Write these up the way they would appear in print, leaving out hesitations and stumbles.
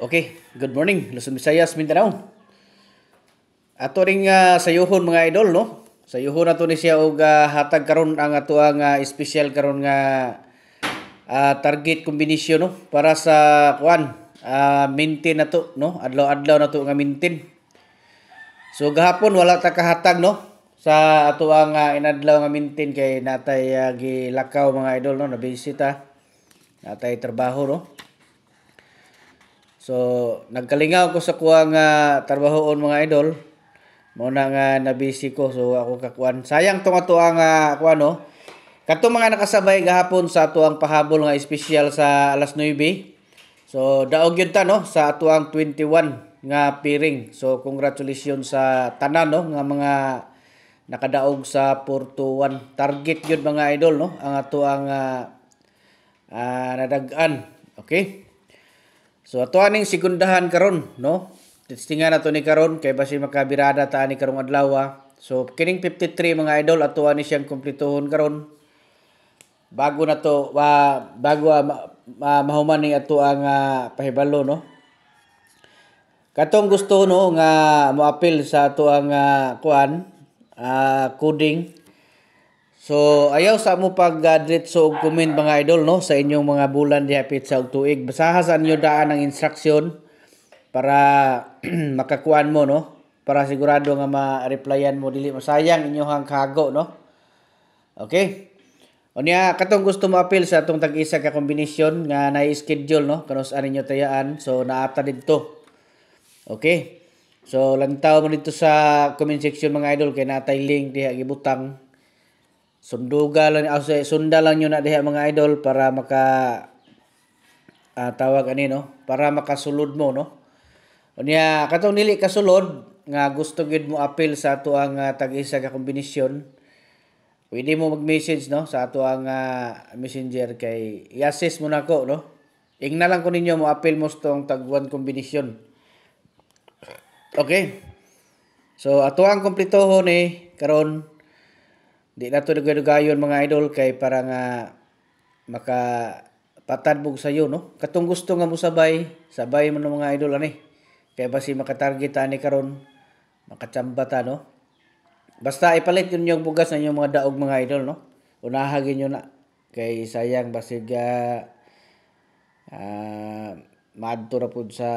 Okay, good morning, Luzon, Visayas, Mindanao. Ato ring sayuhon mga idol, no? Sayuhon nato ni siya og hatag karon ang ato ang special karon nga target combination, no? Para sa kuan, maintain nato, no? Adlaw-adlaw nato nga maintain. So gahapon wala ta kahatag, no? Sa ato ang inadlaw nga maintain kay natay gilakaw mga idol, no? Nabisita. Natay trabaho, no? So, nagkalingaw ko sa kuha nga trabahoon mga idol. Muna nga nabisi ko. So, ako kakuan. Sayang tong ato ang kuan, no? Katong mga nakasabay gahapon sa ato ang pahabol nga espesyal sa alas 9. So, daog yun ta, no? Sa ato ang 21 nga piring. So, congratulations sa tanan, no? Nga mga nakadaog sa 4-1. Target yun mga idol, no? Ang ato ang nadagaan. Okay? So ato aning segundahan karon, no? Testingan nato ni karon kay basi makabirada ta ani karong adlaw. So kining 53 mga idol ato ani siyang kumpletohon karon. Bago na to mahuman ni ato ang pahibalo, no? Katong gusto, no, nga moapil sa ato ang coding. So ayaw sa mo pag diretso og comment mga idol, no, sa inyong mga bulan dihapit sa og tuig. Basaha sa inyo daan ang instruction para makakuan mo, no, para sigurado nga ma-replyan mo dili masayang inyong kago, no. Okay, unya katong gusto mo apil sa atong tag-isa ka kombinasyon nga na-schedule, no, kanus-an ninyo tayaan. So naata didto. Okay, so lantaw mo dito sa comment section mga idol kay natay link diha gibutang. Sunda lang nyo na diha mga idol para maka tawag ani, no, para makasulod mo, no. Unya katong dili kasulod nga gusto gid mo apil sa ato ang tag-isa ka kombinasyon, pwede mo mag-message, no, sa ato ang messenger kay i-assist mo nako, no. Ingna lang ko ninyo mo apil mo tong tag-1 kombinasyon. Okay, so ato ang kompletohon karon. Di na to dugayon mga idol kay para nga maka patadbog sayo, no. Katong gusto nga mo sabay mo no mga idol ani. Kay basi makatarget ani karon, makachamba ta, no. Basta ipalit yun yung bugas na yung mga daog mga idol, no. Unahagin nyo na kay sayang basig maadto ra pud sa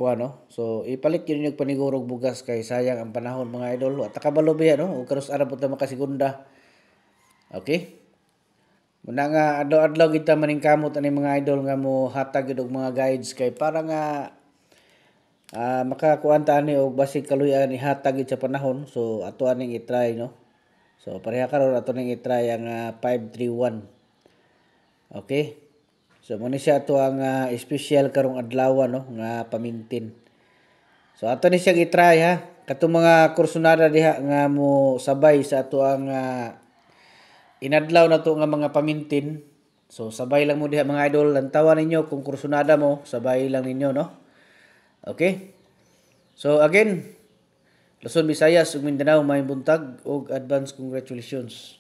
kuha, no. So ipalit yun yung panigurog bugas kay sayang ang panahon mga idol. At kabalo biya, no, ug karos ara pud ta makasigunda. Okay, muna nga adlaw-adlaw kita maningkamot ani mga idol nga mo hatag gid og mga guides kay para nga makakuan ta ani og basig kaluyan ihatag gid sa panahon. So ato aning i-try, no. So pareha karon ato ning i-try ang 531. Okay, so mo ni siya ato ang special karong adlaw, no, nga pamintin. So ato ni siya i-try, ha. Katong mga kursunada diha nga mo sabay sa ato ang inadlaw na to nga mga pamintin. So sabay lang mo diha mga idol, lantawan ninyo kung kursunada mo, sabay lang ninyo, no. Okay, so again, Luzon, Visayas ug Mindanao, may buntag og advance congratulations.